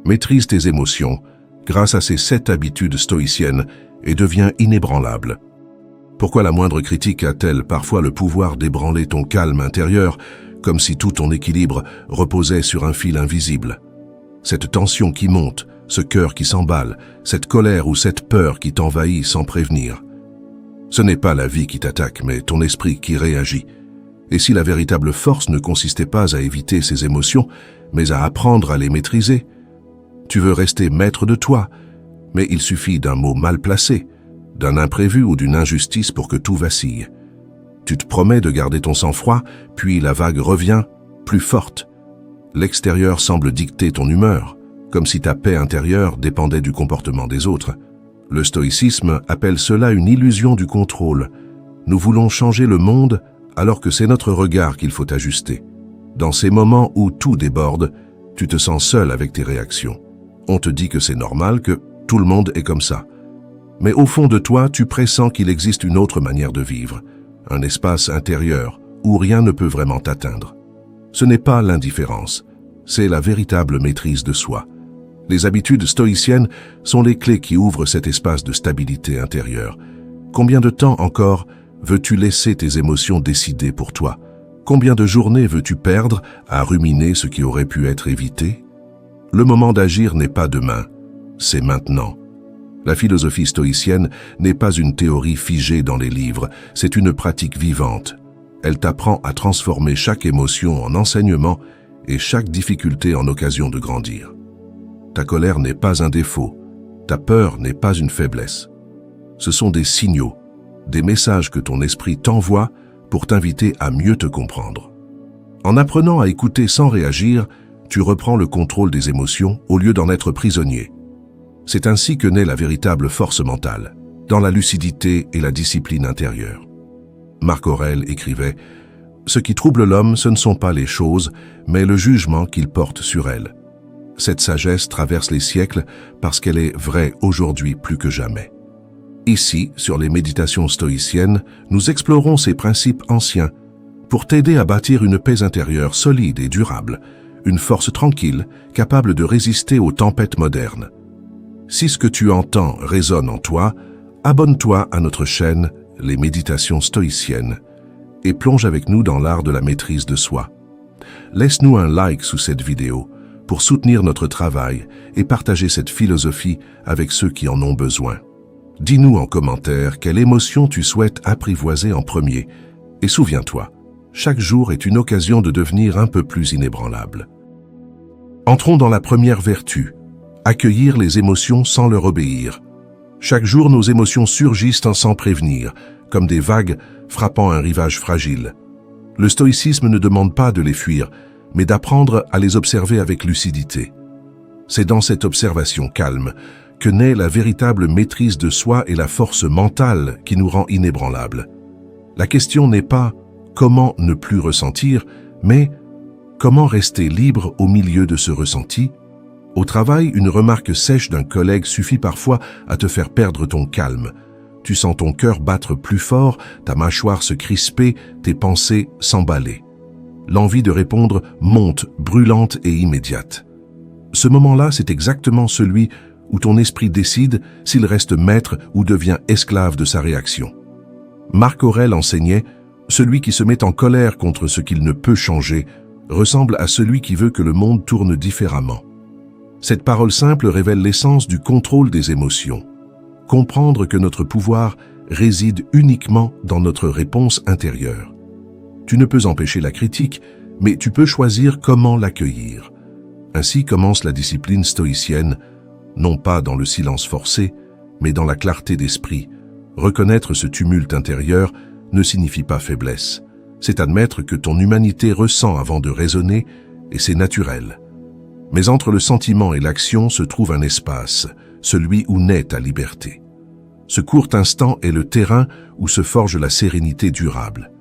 Maîtrise tes émotions grâce à ces 7 habitudes stoïciennes et deviens inébranlable. Pourquoi la moindre critique a-t-elle parfois le pouvoir d'ébranler ton calme intérieur, comme si tout ton équilibre reposait sur un fil invisible? Cette tension qui monte, ce cœur qui s'emballe, cette colère ou cette peur qui t'envahit sans prévenir. Ce n'est pas la vie qui t'attaque, mais ton esprit qui réagit. Et si la véritable force ne consistait pas à éviter ces émotions, mais à apprendre à les maîtriser? Tu veux rester maître de toi, mais il suffit d'un mot mal placé, d'un imprévu ou d'une injustice pour que tout vacille. Tu te promets de garder ton sang-froid, puis la vague revient, plus forte. L'extérieur semble dicter ton humeur, comme si ta paix intérieure dépendait du comportement des autres. Le stoïcisme appelle cela une illusion du contrôle. Nous voulons changer le monde alors que c'est notre regard qu'il faut ajuster. Dans ces moments où tout déborde, tu te sens seul avec tes réactions. On te dit que c'est normal, que tout le monde est comme ça. Mais au fond de toi, tu pressens qu'il existe une autre manière de vivre, un espace intérieur où rien ne peut vraiment t'atteindre. Ce n'est pas l'indifférence, c'est la véritable maîtrise de soi. Les habitudes stoïciennes sont les clés qui ouvrent cet espace de stabilité intérieure. Combien de temps encore veux-tu laisser tes émotions décider pour toi? Combien de journées veux-tu perdre à ruminer ce qui aurait pu être évité? Le moment d'agir n'est pas demain, c'est maintenant. La philosophie stoïcienne n'est pas une théorie figée dans les livres, c'est une pratique vivante. Elle t'apprend à transformer chaque émotion en enseignement et chaque difficulté en occasion de grandir. Ta colère n'est pas un défaut, ta peur n'est pas une faiblesse. Ce sont des signaux, des messages que ton esprit t'envoie pour t'inviter à mieux te comprendre. En apprenant à écouter sans réagir, tu reprends le contrôle des émotions au lieu d'en être prisonnier. C'est ainsi que naît la véritable force mentale, dans la lucidité et la discipline intérieure. Marc Aurèle écrivait « Ce qui trouble l'homme, ce ne sont pas les choses, mais le jugement qu'il porte sur elles. » Cette sagesse traverse les siècles parce qu'elle est vraie aujourd'hui plus que jamais. Ici, sur les méditations stoïciennes, nous explorons ces principes anciens pour t'aider à bâtir une paix intérieure solide et durable, une force tranquille capable de résister aux tempêtes modernes. Si ce que tu entends résonne en toi, abonne-toi à notre chaîne Les Méditations stoïciennes et plonge avec nous dans l'art de la maîtrise de soi. Laisse-nous un like sous cette vidéo pour soutenir notre travail et partager cette philosophie avec ceux qui en ont besoin. Dis-nous en commentaire quelle émotion tu souhaites apprivoiser en premier et souviens-toi, chaque jour est une occasion de devenir un peu plus inébranlable. Entrons dans la première vertu, accueillir les émotions sans leur obéir. Chaque jour, nos émotions surgissent sans prévenir, comme des vagues frappant un rivage fragile. Le stoïcisme ne demande pas de les fuir, mais d'apprendre à les observer avec lucidité. C'est dans cette observation calme que naît la véritable maîtrise de soi et la force mentale qui nous rend inébranlables. La question n'est pas comment ne plus ressentir, mais comment rester libre au milieu de ce ressenti. Au travail, une remarque sèche d'un collègue suffit parfois à te faire perdre ton calme. Tu sens ton cœur battre plus fort, ta mâchoire se crisper, tes pensées s'emballer. L'envie de répondre monte, brûlante et immédiate. Ce moment-là, c'est exactement celui où ton esprit décide s'il reste maître ou devient esclave de sa réaction. Marc Aurèle enseignait « Celui qui se met en colère contre ce qu'il ne peut changer ressemble à celui qui veut que le monde tourne différemment. » Cette parole simple révèle l'essence du contrôle des émotions. Comprendre que notre pouvoir réside uniquement dans notre réponse intérieure. Tu ne peux empêcher la critique, mais tu peux choisir comment l'accueillir. Ainsi commence la discipline stoïcienne, non pas dans le silence forcé, mais dans la clarté d'esprit. Reconnaître ce tumulte intérieur ne signifie pas faiblesse. C'est admettre que ton humanité ressent avant de raisonner, et c'est naturel. Mais entre le sentiment et l'action se trouve un espace, celui où naît ta liberté. Ce court instant est le terrain où se forge la sérénité durable.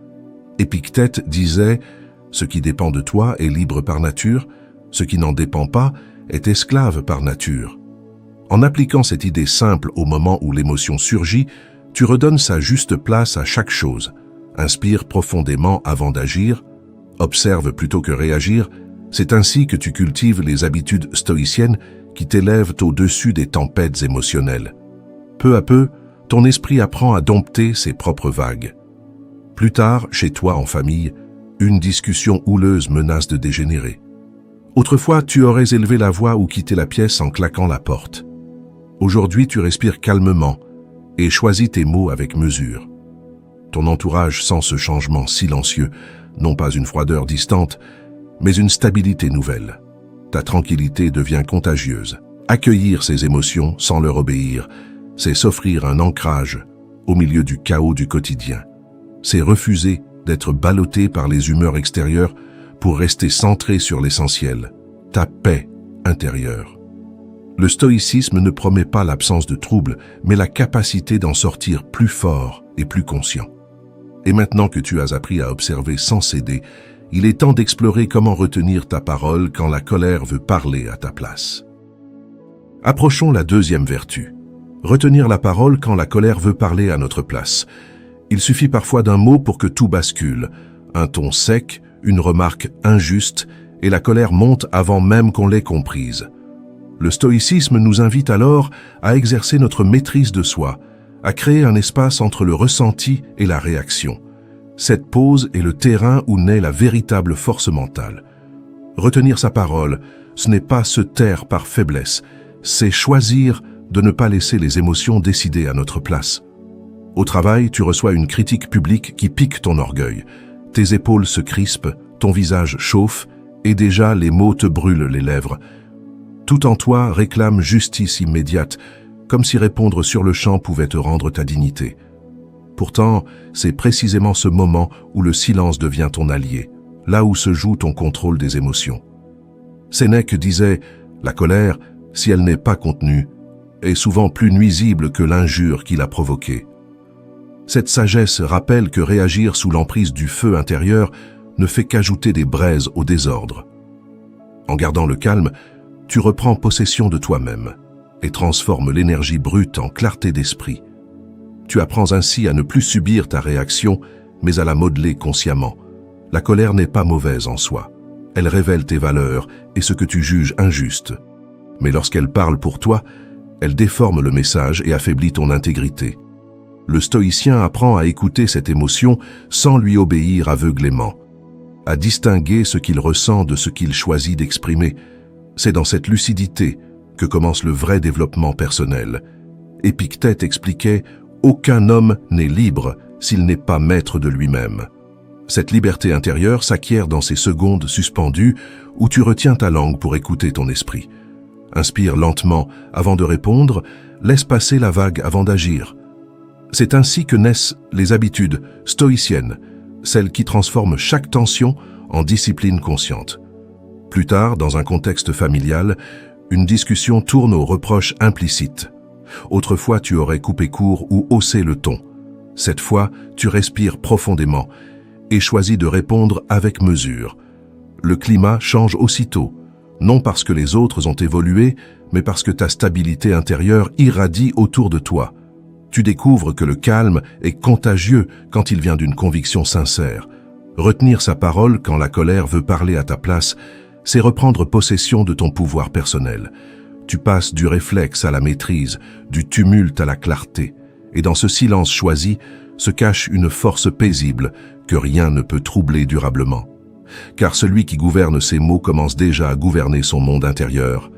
Épictète disait « Ce qui dépend de toi est libre par nature, ce qui n'en dépend pas est esclave par nature. » En appliquant cette idée simple au moment où l'émotion surgit, tu redonnes sa juste place à chaque chose. Inspire profondément avant d'agir, observe plutôt que réagir. C'est ainsi que tu cultives les habitudes stoïciennes qui t'élèvent au-dessus des tempêtes émotionnelles. Peu à peu, ton esprit apprend à dompter ses propres vagues. Plus tard, chez toi en famille, une discussion houleuse menace de dégénérer. Autrefois, tu aurais élevé la voix ou quitté la pièce en claquant la porte. Aujourd'hui, tu respires calmement et choisis tes mots avec mesure. Ton entourage sent ce changement silencieux, non pas une froideur distante, mais une stabilité nouvelle. Ta tranquillité devient contagieuse. Accueillir ces émotions sans leur obéir, c'est s'offrir un ancrage au milieu du chaos du quotidien. C'est refuser d'être ballotté par les humeurs extérieures pour rester centré sur l'essentiel, ta paix intérieure. Le stoïcisme ne promet pas l'absence de troubles, mais la capacité d'en sortir plus fort et plus conscient. Et maintenant que tu as appris à observer sans céder, il est temps d'explorer comment retenir ta parole quand la colère veut parler à ta place. Approchons la deuxième vertu. Retenir la parole quand la colère veut parler à notre place. Il suffit parfois d'un mot pour que tout bascule. Un ton sec, une remarque injuste, et la colère monte avant même qu'on l'ait comprise. Le stoïcisme nous invite alors à exercer notre maîtrise de soi, à créer un espace entre le ressenti et la réaction. Cette pause est le terrain où naît la véritable force mentale. Retenir sa parole, ce n'est pas se taire par faiblesse, c'est choisir de ne pas laisser les émotions décider à notre place. Au travail, tu reçois une critique publique qui pique ton orgueil. Tes épaules se crispent, ton visage chauffe, et déjà les mots te brûlent les lèvres. Tout en toi réclame justice immédiate, comme si répondre sur le champ pouvait te rendre ta dignité. Pourtant, c'est précisément ce moment où le silence devient ton allié, là où se joue ton contrôle des émotions. Sénèque disait « La colère, si elle n'est pas contenue, est souvent plus nuisible que l'injure qui l'a provoquée. » Cette sagesse rappelle que réagir sous l'emprise du feu intérieur ne fait qu'ajouter des braises au désordre. En gardant le calme, tu reprends possession de toi-même et transformes l'énergie brute en clarté d'esprit. Tu apprends ainsi à ne plus subir ta réaction, mais à la modeler consciemment. La colère n'est pas mauvaise en soi. Elle révèle tes valeurs et ce que tu juges injuste. Mais lorsqu'elle parle pour toi, elle déforme le message et affaiblit ton intégrité. Le stoïcien apprend à écouter cette émotion sans lui obéir aveuglément, à distinguer ce qu'il ressent de ce qu'il choisit d'exprimer. C'est dans cette lucidité que commence le vrai développement personnel. Épictète expliquait « Aucun homme n'est libre s'il n'est pas maître de lui-même ». Cette liberté intérieure s'acquiert dans ces secondes suspendues où tu retiens ta langue pour écouter ton esprit. Inspire lentement avant de répondre, laisse passer la vague avant d'agir. C'est ainsi que naissent les habitudes stoïciennes, celles qui transforment chaque tension en discipline consciente. Plus tard, dans un contexte familial, une discussion tourne aux reproches implicites. Autrefois, tu aurais coupé court ou haussé le ton. Cette fois, tu respires profondément et choisis de répondre avec mesure. Le climat change aussitôt, non parce que les autres ont évolué, mais parce que ta stabilité intérieure irradie autour de toi. Tu découvres que le calme est contagieux quand il vient d'une conviction sincère. Retenir sa parole quand la colère veut parler à ta place, c'est reprendre possession de ton pouvoir personnel. Tu passes du réflexe à la maîtrise, du tumulte à la clarté. Et dans ce silence choisi se cache une force paisible que rien ne peut troubler durablement. Car celui qui gouverne ses mots commence déjà à gouverner son monde intérieur,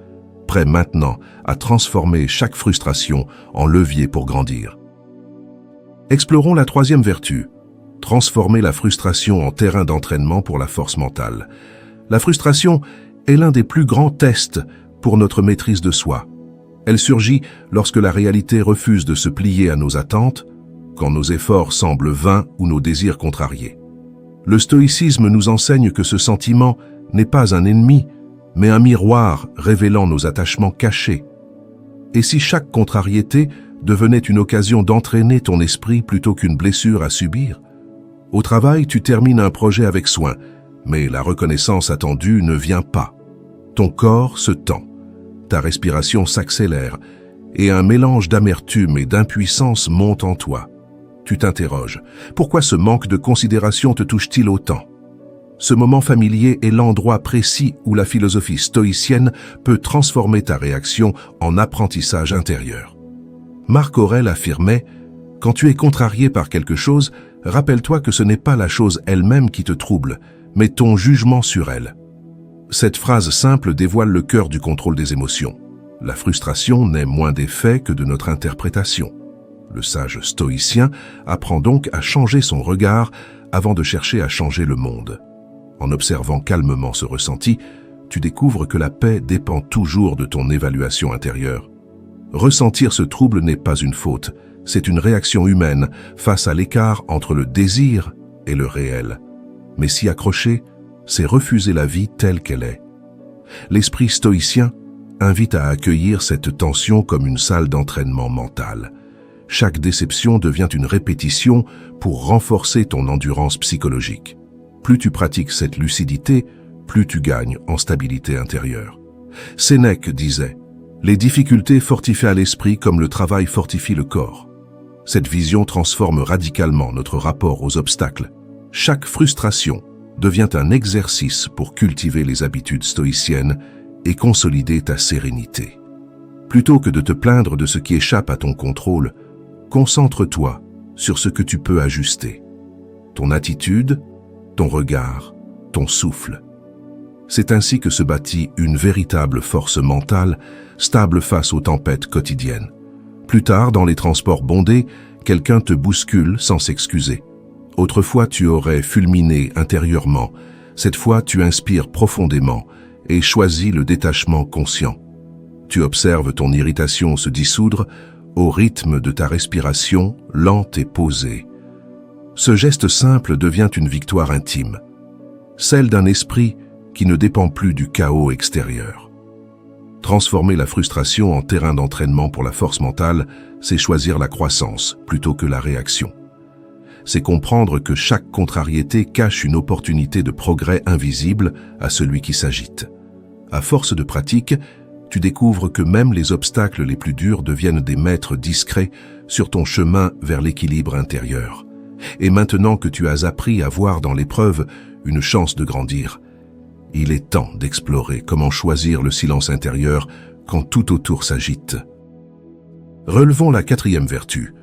prêt maintenant à transformer chaque frustration en levier pour grandir. Explorons la troisième vertu, transformer la frustration en terrain d'entraînement pour la force mentale. La frustration est l'un des plus grands tests pour notre maîtrise de soi. Elle surgit lorsque la réalité refuse de se plier à nos attentes, quand nos efforts semblent vains ou nos désirs contrariés. Le stoïcisme nous enseigne que ce sentiment n'est pas un ennemi, mais un miroir révélant nos attachements cachés. Et si chaque contrariété devenait une occasion d'entraîner ton esprit plutôt qu'une blessure à subir? Au travail, tu termines un projet avec soin, mais la reconnaissance attendue ne vient pas. Ton corps se tend, ta respiration s'accélère, et un mélange d'amertume et d'impuissance monte en toi. Tu t'interroges, pourquoi ce manque de considération te touche-t-il autant? Ce moment familier est l'endroit précis où la philosophie stoïcienne peut transformer ta réaction en apprentissage intérieur. Marc Aurèle affirmait « Quand tu es contrarié par quelque chose, rappelle-toi que ce n'est pas la chose elle-même qui te trouble, mais ton jugement sur elle. » Cette phrase simple dévoile le cœur du contrôle des émotions. La frustration n'est moins des faits que de notre interprétation. Le sage stoïcien apprend donc à changer son regard avant de chercher à changer le monde. En observant calmement ce ressenti, tu découvres que la paix dépend toujours de ton évaluation intérieure. Ressentir ce trouble n'est pas une faute, c'est une réaction humaine face à l'écart entre le désir et le réel. Mais s'y accrocher, c'est refuser la vie telle qu'elle est. L'esprit stoïcien invite à accueillir cette tension comme une salle d'entraînement mental. Chaque déception devient une répétition pour renforcer ton endurance psychologique. Plus tu pratiques cette lucidité, plus tu gagnes en stabilité intérieure. Sénèque disait « Les difficultés fortifient l'esprit comme le travail fortifie le corps ». Cette vision transforme radicalement notre rapport aux obstacles. Chaque frustration devient un exercice pour cultiver les habitudes stoïciennes et consolider ta sérénité. Plutôt que de te plaindre de ce qui échappe à ton contrôle, concentre-toi sur ce que tu peux ajuster. Ton attitude, ton regard, ton souffle. C'est ainsi que se bâtit une véritable force mentale, stable face aux tempêtes quotidiennes. Plus tard, dans les transports bondés, quelqu'un te bouscule sans s'excuser. Autrefois, tu aurais fulminé intérieurement. Cette fois, tu inspires profondément et choisis le détachement conscient. Tu observes ton irritation se dissoudre au rythme de ta respiration lente et posée. Ce geste simple devient une victoire intime, celle d'un esprit qui ne dépend plus du chaos extérieur. Transformer la frustration en terrain d'entraînement pour la force mentale, c'est choisir la croissance plutôt que la réaction. C'est comprendre que chaque contrariété cache une opportunité de progrès invisible à celui qui s'agite. À force de pratique, tu découvres que même les obstacles les plus durs deviennent des maîtres discrets sur ton chemin vers l'équilibre intérieur. Et maintenant que tu as appris à voir dans l'épreuve une chance de grandir, il est temps d'explorer comment choisir le silence intérieur quand tout autour s'agite. Relevons la 4e vertu.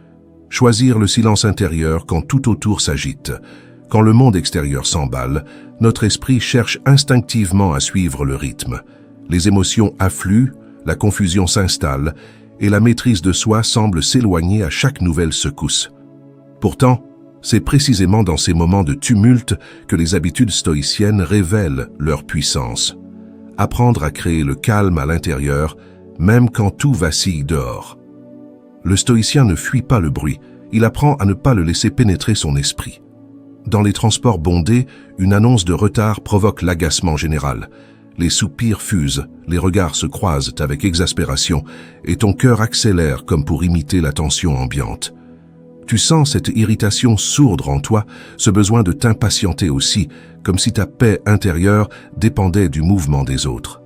Choisir le silence intérieur quand tout autour s'agite. Quand le monde extérieur s'emballe, notre esprit cherche instinctivement à suivre le rythme. Les émotions affluent, la confusion s'installe et la maîtrise de soi semble s'éloigner à chaque nouvelle secousse. Pourtant, c'est précisément dans ces moments de tumulte que les habitudes stoïciennes révèlent leur puissance. Apprendre à créer le calme à l'intérieur, même quand tout vacille dehors. Le stoïcien ne fuit pas le bruit, il apprend à ne pas le laisser pénétrer son esprit. Dans les transports bondés, une annonce de retard provoque l'agacement général. Les soupirs fusent, les regards se croisent avec exaspération et ton cœur accélère comme pour imiter la tension ambiante. Tu sens cette irritation sourdre en toi, ce besoin de t'impatienter aussi, comme si ta paix intérieure dépendait du mouvement des autres.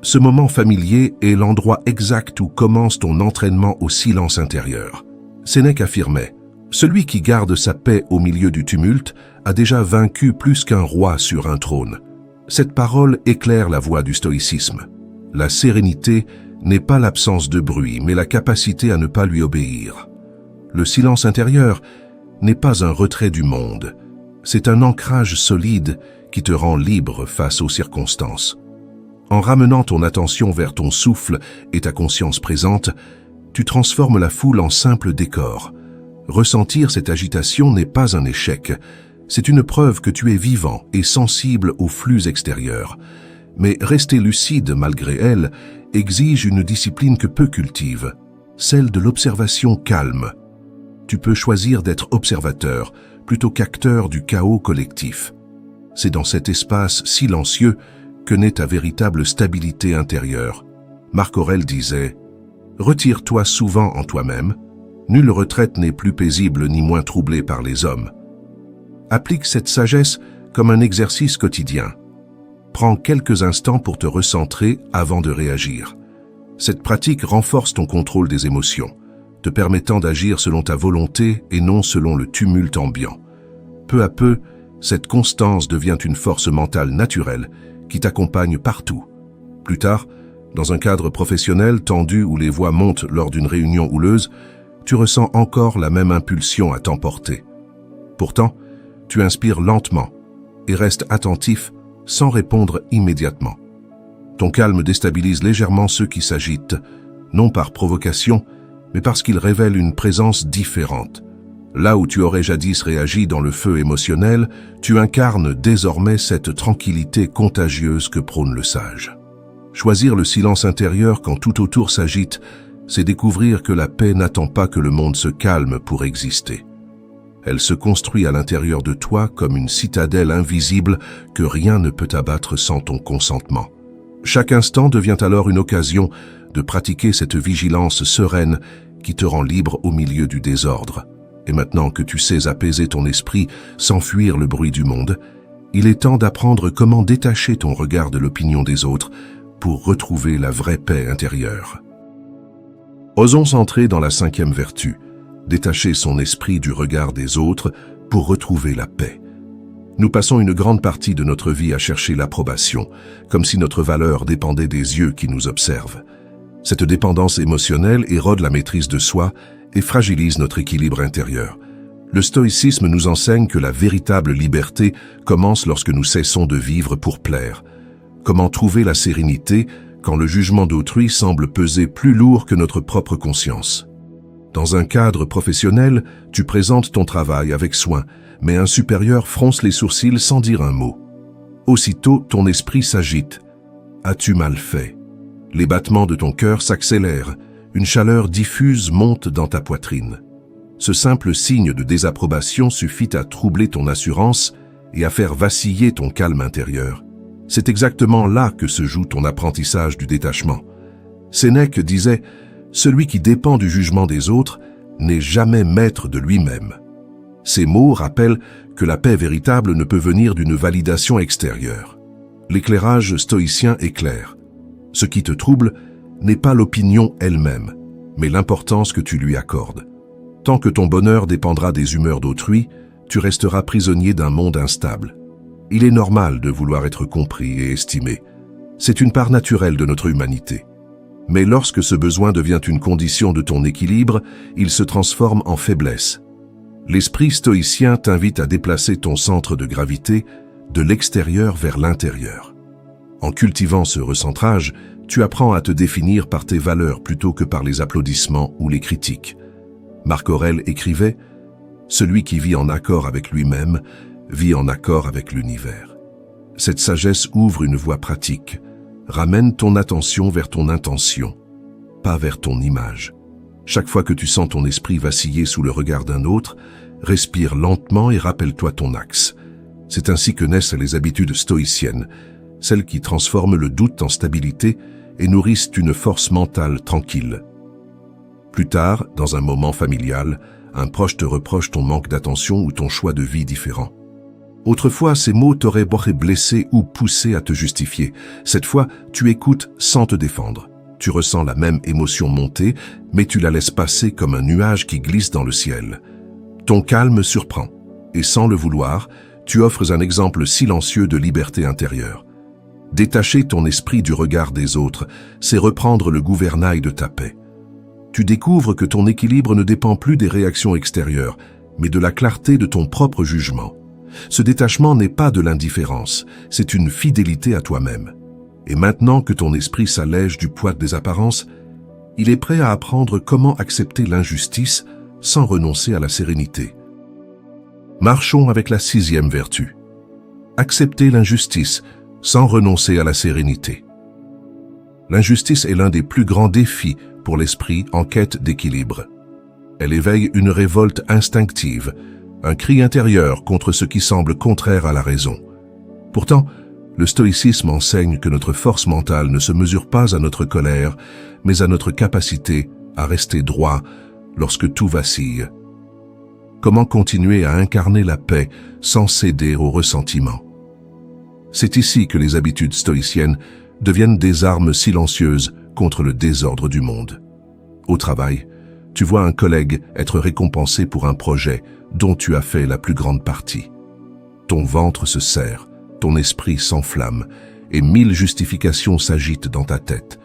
Ce moment familier est l'endroit exact où commence ton entraînement au silence intérieur. Sénèque affirmait « Celui qui garde sa paix au milieu du tumulte a déjà vaincu plus qu'un roi sur un trône. » Cette parole éclaire la voie du stoïcisme. La sérénité n'est pas l'absence de bruit, mais la capacité à ne pas lui obéir. Le silence intérieur n'est pas un retrait du monde, c'est un ancrage solide qui te rend libre face aux circonstances. En ramenant ton attention vers ton souffle et ta conscience présente, tu transformes la foule en simple décor. Ressentir cette agitation n'est pas un échec, c'est une preuve que tu es vivant et sensible aux flux extérieurs. Mais rester lucide malgré elle exige une discipline que peu cultivent, celle de l'observation calme. Tu peux choisir d'être observateur plutôt qu'acteur du chaos collectif. C'est dans cet espace silencieux que naît ta véritable stabilité intérieure. Marc Aurèle disait « Retire-toi souvent en toi-même, nulle retraite n'est plus paisible ni moins troublée par les hommes. » Applique cette sagesse comme un exercice quotidien. Prends quelques instants pour te recentrer avant de réagir. Cette pratique renforce ton contrôle des émotions, te permettant d'agir selon ta volonté et non selon le tumulte ambiant. Peu à peu, Cette constance devient une force mentale naturelle qui t'accompagne partout. Plus tard, dans un cadre professionnel tendu où les voix montent lors d'une réunion houleuse, tu ressens encore la même impulsion à t'emporter. Pourtant, tu inspires lentement et restes attentif sans répondre immédiatement. Ton calme déstabilise légèrement ceux qui s'agitent, non par provocation, mais parce qu'ils révèlent une présence différente. Là où tu aurais jadis réagi dans le feu émotionnel, tu incarnes désormais cette tranquillité contagieuse que prône le sage. Choisir le silence intérieur quand tout autour s'agite, c'est découvrir que la paix n'attend pas que le monde se calme pour exister. Elle se construit à l'intérieur de toi comme une citadelle invisible que rien ne peut abattre sans ton consentement. Chaque instant devient alors une occasion de pratiquer cette vigilance sereine qui te rend libre au milieu du désordre. Et maintenant que tu sais apaiser ton esprit sans fuir le bruit du monde, il est temps d'apprendre comment détacher ton regard de l'opinion des autres pour retrouver la vraie paix intérieure. Osons entrer dans la 5e vertu, détacher son esprit du regard des autres pour retrouver la paix. Nous passons une grande partie de notre vie à chercher l'approbation, comme si notre valeur dépendait des yeux qui nous observent. Cette dépendance émotionnelle érode la maîtrise de soi et fragilise notre équilibre intérieur. Le stoïcisme nous enseigne que la véritable liberté commence lorsque nous cessons de vivre pour plaire. Comment trouver la sérénité quand le jugement d'autrui semble peser plus lourd que notre propre conscience? Dans un cadre professionnel, tu présentes ton travail avec soin, mais un supérieur fronce les sourcils sans dire un mot. Aussitôt, ton esprit s'agite. As-tu mal fait? Les battements de ton cœur s'accélèrent. Une chaleur diffuse monte dans ta poitrine. Ce simple signe de désapprobation suffit à troubler ton assurance et à faire vaciller ton calme intérieur. C'est exactement là que se joue ton apprentissage du détachement. Sénèque disait « Celui qui dépend du jugement des autres n'est jamais maître de lui-même ». Ces mots rappellent que la paix véritable ne peut venir d'une validation extérieure. L'éclairage stoïcien est clair. Ce qui te trouble n'est pas l'opinion elle-même, mais l'importance que tu lui accordes. Tant que ton bonheur dépendra des humeurs d'autrui, tu resteras prisonnier d'un monde instable. Il est normal de vouloir être compris et estimé. C'est une part naturelle de notre humanité. Mais lorsque ce besoin devient une condition de ton équilibre, il se transforme en faiblesse. L'esprit stoïcien t'invite à déplacer ton centre de gravité de l'extérieur vers l'intérieur. En cultivant ce recentrage, tu apprends à te définir par tes valeurs plutôt que par les applaudissements ou les critiques. Marc Aurèle écrivait « Celui qui vit en accord avec lui-même vit en accord avec l'univers ». Cette sagesse ouvre une voie pratique. Ramène ton attention vers ton intention, pas vers ton image. Chaque fois que tu sens ton esprit vaciller sous le regard d'un autre, respire lentement et rappelle-toi ton axe. C'est ainsi que naissent les habitudes stoïciennes, celles qui transforment le doute en stabilité et nourrissent une force mentale tranquille. Plus tard, dans un moment familial, un proche te reproche ton manque d'attention ou ton choix de vie différent. Autrefois, ces mots t'auraient blessé ou poussé à te justifier. Cette fois, tu écoutes sans te défendre. Tu ressens la même émotion monter, mais tu la laisses passer comme un nuage qui glisse dans le ciel. Ton calme surprend, et sans le vouloir, tu offres un exemple silencieux de liberté intérieure. Détacher ton esprit du regard des autres, c'est reprendre le gouvernail de ta paix. Tu découvres que ton équilibre ne dépend plus des réactions extérieures, mais de la clarté de ton propre jugement. Ce détachement n'est pas de l'indifférence, c'est une fidélité à toi-même. Et maintenant que ton esprit s'allège du poids des apparences, il est prêt à apprendre comment accepter l'injustice sans renoncer à la sérénité. Marchons avec la 6e vertu. Accepter l'injustice sans renoncer à la sérénité. L'injustice est l'un des plus grands défis pour l'esprit en quête d'équilibre. Elle éveille une révolte instinctive, un cri intérieur contre ce qui semble contraire à la raison. Pourtant, le stoïcisme enseigne que notre force mentale ne se mesure pas à notre colère, mais à notre capacité à rester droit lorsque tout vacille. Comment continuer à incarner la paix sans céder au ressentiment? C'est ici que les habitudes stoïciennes deviennent des armes silencieuses contre le désordre du monde. Au travail, tu vois un collègue être récompensé pour un projet dont tu as fait la plus grande partie. Ton ventre se serre, ton esprit s'enflamme, et 1000 justifications s'agitent dans ta tête.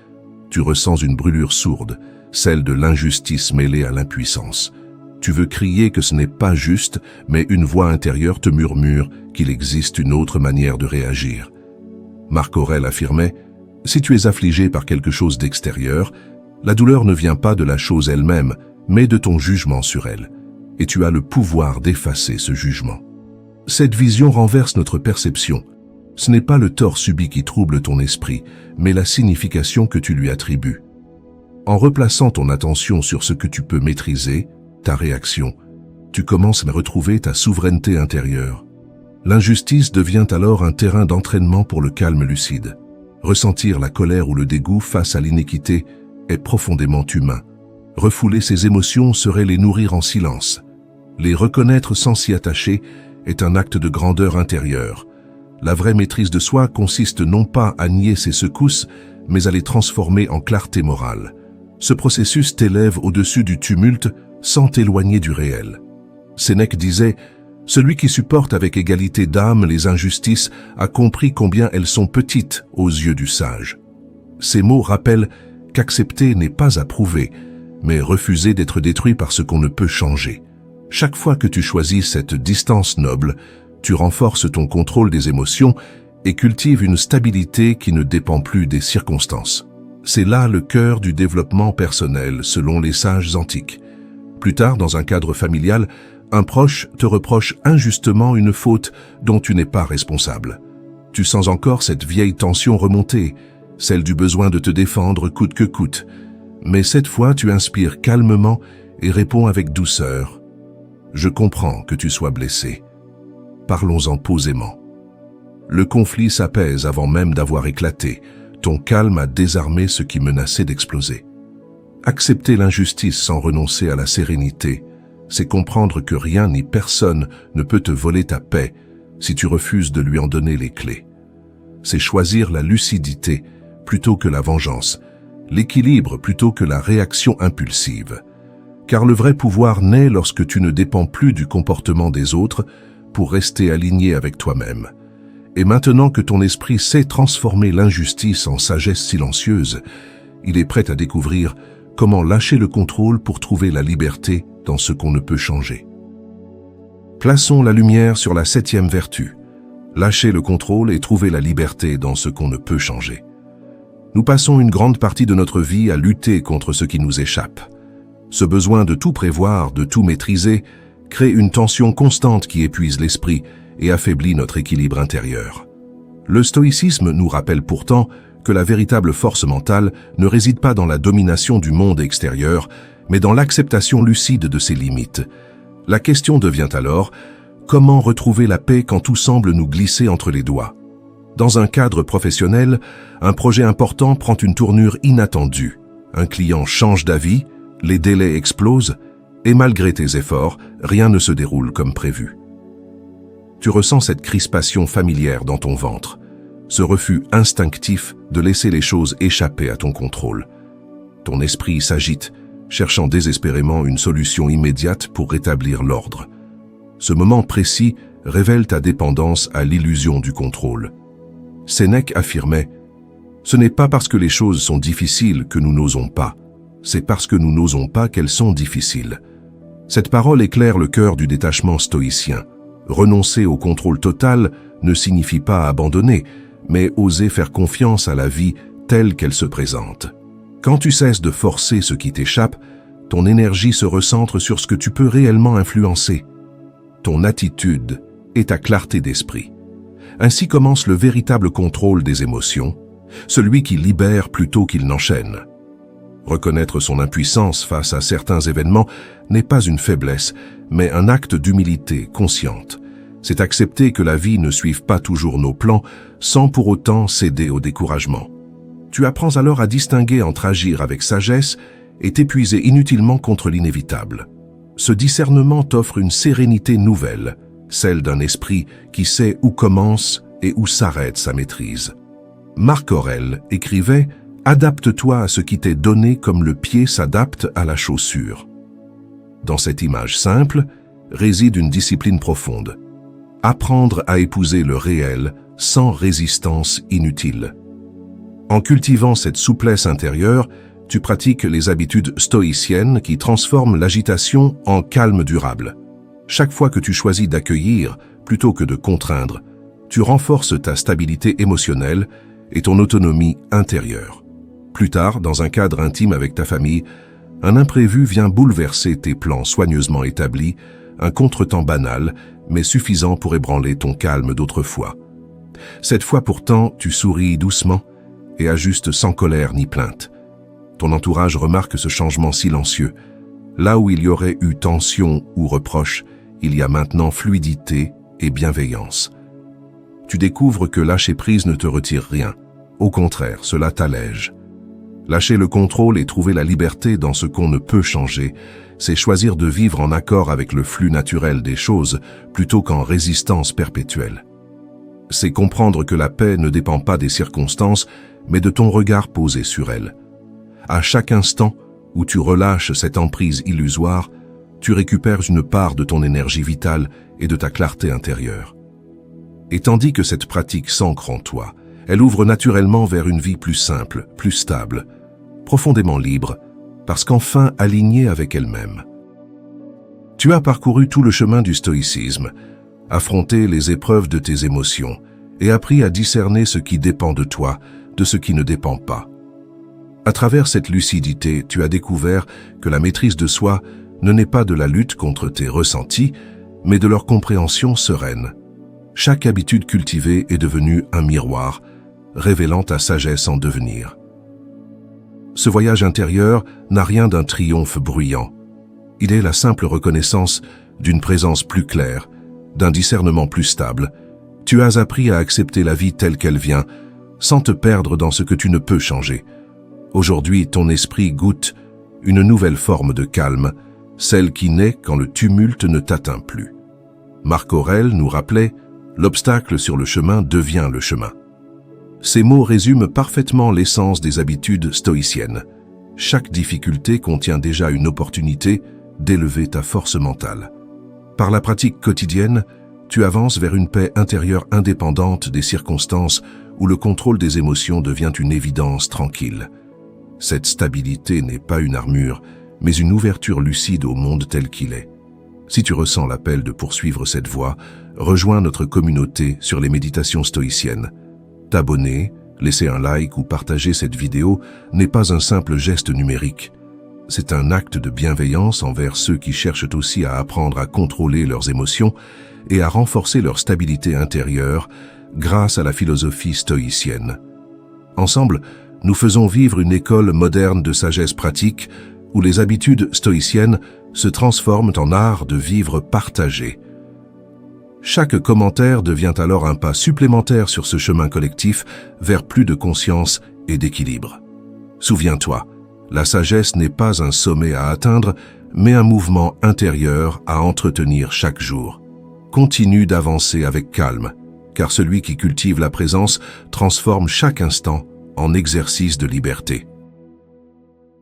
Tu ressens une brûlure sourde, celle de l'injustice mêlée à l'impuissance. Tu veux crier que ce n'est pas juste, mais une voix intérieure te murmure qu'il existe une autre manière de réagir. Marc Aurèle affirmait « Si tu es affligé par quelque chose d'extérieur, la douleur ne vient pas de la chose elle-même, mais de ton jugement sur elle, et tu as le pouvoir d'effacer ce jugement. » Cette vision renverse notre perception. Ce n'est pas le tort subi qui trouble ton esprit, mais la signification que tu lui attribues. En replaçant ton attention sur ce que tu peux maîtriser, ta réaction, tu commences à retrouver ta souveraineté intérieure. L'injustice devient alors un terrain d'entraînement pour le calme lucide. Ressentir la colère ou le dégoût face à l'inéquité est profondément humain. Refouler ces émotions serait les nourrir en silence. Les reconnaître sans s'y attacher est un acte de grandeur intérieure. La vraie maîtrise de soi consiste non pas à nier ses secousses, mais à les transformer en clarté morale. Ce processus t'élève au-dessus du tumulte sans t'éloigner du réel. Sénèque disait « Celui qui supporte avec égalité d'âme les injustices a compris combien elles sont petites aux yeux du sage. » Ces mots rappellent qu'accepter n'est pas approuver, mais refuser d'être détruit par ce qu'on ne peut changer. Chaque fois que tu choisis cette distance noble, tu renforces ton contrôle des émotions et cultives une stabilité qui ne dépend plus des circonstances. C'est là le cœur du développement personnel selon les sages antiques. Plus tard, dans un cadre familial, un proche te reproche injustement une faute dont tu n'es pas responsable. Tu sens encore cette vieille tension remonter, celle du besoin de te défendre coûte que coûte. Mais cette fois, tu inspires calmement et réponds avec douceur. « Je comprends que tu sois blessé. Parlons-en posément. » Le conflit s'apaise avant même d'avoir éclaté. Ton calme a désarmé ce qui menaçait d'exploser. Accepter l'injustice sans renoncer à la sérénité, c'est comprendre que rien ni personne ne peut te voler ta paix si tu refuses de lui en donner les clés. C'est choisir la lucidité plutôt que la vengeance, l'équilibre plutôt que la réaction impulsive. Car le vrai pouvoir naît lorsque tu ne dépends plus du comportement des autres pour rester aligné avec toi-même. Et maintenant que ton esprit sait transformer l'injustice en sagesse silencieuse, il est prêt à découvrir comment lâcher le contrôle pour trouver la liberté dans ce qu'on ne peut changer. Plaçons la lumière sur la 7e vertu. Lâcher le contrôle et trouver la liberté dans ce qu'on ne peut changer. Nous passons une grande partie de notre vie à lutter contre ce qui nous échappe. Ce besoin de tout prévoir, de tout maîtriser, crée une tension constante qui épuise l'esprit et affaiblit notre équilibre intérieur. Le stoïcisme nous rappelle pourtant que la véritable force mentale ne réside pas dans la domination du monde extérieur, mais dans l'acceptation lucide de ses limites. La question devient alors, comment retrouver la paix quand tout semble nous glisser entre les doigts? Dans un cadre professionnel, un projet important prend une tournure inattendue. Un client change d'avis, les délais explosent, et malgré tes efforts, rien ne se déroule comme prévu. Tu ressens cette crispation familière dans ton ventre, ce refus instinctif de laisser les choses échapper à ton contrôle. Ton esprit s'agite, cherchant désespérément une solution immédiate pour rétablir l'ordre. Ce moment précis révèle ta dépendance à l'illusion du contrôle. Sénèque affirmait « Ce n'est pas parce que les choses sont difficiles que nous n'osons pas, c'est parce que nous n'osons pas qu'elles sont difficiles. » Cette parole éclaire le cœur du détachement stoïcien. Renoncer au contrôle total ne signifie pas abandonner, mais oser faire confiance à la vie telle qu'elle se présente. Quand tu cesses de forcer ce qui t'échappe, ton énergie se recentre sur ce que tu peux réellement influencer. Ton attitude et ta clarté d'esprit. Ainsi commence le véritable contrôle des émotions, celui qui libère plutôt qu'il n'enchaîne. Reconnaître son impuissance face à certains événements n'est pas une faiblesse, mais un acte d'humilité consciente. C'est accepter que la vie ne suive pas toujours nos plans sans pour autant céder au découragement. Tu apprends alors à distinguer entre agir avec sagesse et t'épuiser inutilement contre l'inévitable. Ce discernement t'offre une sérénité nouvelle, celle d'un esprit qui sait où commence et où s'arrête sa maîtrise. Marc Aurèle écrivait « Adapte-toi à ce qui t'est donné comme le pied s'adapte à la chaussure ». Dans cette image simple réside une discipline profonde. apprendre à épouser le réel sans résistance inutile. En cultivant cette souplesse intérieure, tu pratiques les habitudes stoïciennes qui transforment l'agitation en calme durable. Chaque fois que tu choisis d'accueillir plutôt que de contraindre, tu renforces ta stabilité émotionnelle et ton autonomie intérieure. Plus tard, dans un cadre intime avec ta famille, un imprévu vient bouleverser tes plans soigneusement établis, un contretemps banal, mais suffisant pour ébranler ton calme d'autrefois. Cette fois pourtant, tu souris doucement et ajustes sans colère ni plainte. Ton entourage remarque ce changement silencieux. Là où il y aurait eu tension ou reproche, il y a maintenant fluidité et bienveillance. Tu découvres que lâcher prise ne te retire rien. Au contraire, cela t'allège. Lâcher le contrôle et trouver la liberté dans ce qu'on ne peut changer, c'est choisir de vivre en accord avec le flux naturel des choses plutôt qu'en résistance perpétuelle. C'est comprendre que la paix ne dépend pas des circonstances, mais de ton regard posé sur elles. À chaque instant où tu relâches cette emprise illusoire, tu récupères une part de ton énergie vitale et de ta clarté intérieure. Et tandis que cette pratique s'ancre en toi, elle ouvre naturellement vers une vie plus simple, plus stable, profondément libre, parce qu'enfin alignée avec elle-même. Tu as parcouru tout le chemin du stoïcisme, affronté les épreuves de tes émotions et appris à discerner ce qui dépend de toi, de ce qui ne dépend pas. À travers cette lucidité, tu as découvert que la maîtrise de soi ne naît pas de la lutte contre tes ressentis, mais de leur compréhension sereine. Chaque habitude cultivée est devenue un miroir, révélant ta sagesse en devenir. Ce voyage intérieur n'a rien d'un triomphe bruyant. Il est la simple reconnaissance d'une présence plus claire, d'un discernement plus stable. Tu as appris à accepter la vie telle qu'elle vient, sans te perdre dans ce que tu ne peux changer. Aujourd'hui, ton esprit goûte une nouvelle forme de calme, celle qui naît quand le tumulte ne t'atteint plus. Marc Aurèle nous rappelait « L'obstacle sur le chemin devient le chemin ». Ces mots résument parfaitement l'essence des habitudes stoïciennes. Chaque difficulté contient déjà une opportunité d'élever ta force mentale. Par la pratique quotidienne, tu avances vers une paix intérieure indépendante des circonstances où le contrôle des émotions devient une évidence tranquille. Cette stabilité n'est pas une armure, mais une ouverture lucide au monde tel qu'il est. Si tu ressens l'appel de poursuivre cette voie, rejoins notre communauté sur les méditations stoïciennes. T'abonner, laisser un like ou partager cette vidéo n'est pas un simple geste numérique. C'est un acte de bienveillance envers ceux qui cherchent aussi à apprendre à contrôler leurs émotions et à renforcer leur stabilité intérieure grâce à la philosophie stoïcienne. Ensemble, nous faisons vivre une école moderne de sagesse pratique où les habitudes stoïciennes se transforment en art de vivre partagé. Chaque commentaire devient alors un pas supplémentaire sur ce chemin collectif vers plus de conscience et d'équilibre. Souviens-toi, la sagesse n'est pas un sommet à atteindre, mais un mouvement intérieur à entretenir chaque jour. Continue d'avancer avec calme, car celui qui cultive la présence transforme chaque instant en exercice de liberté.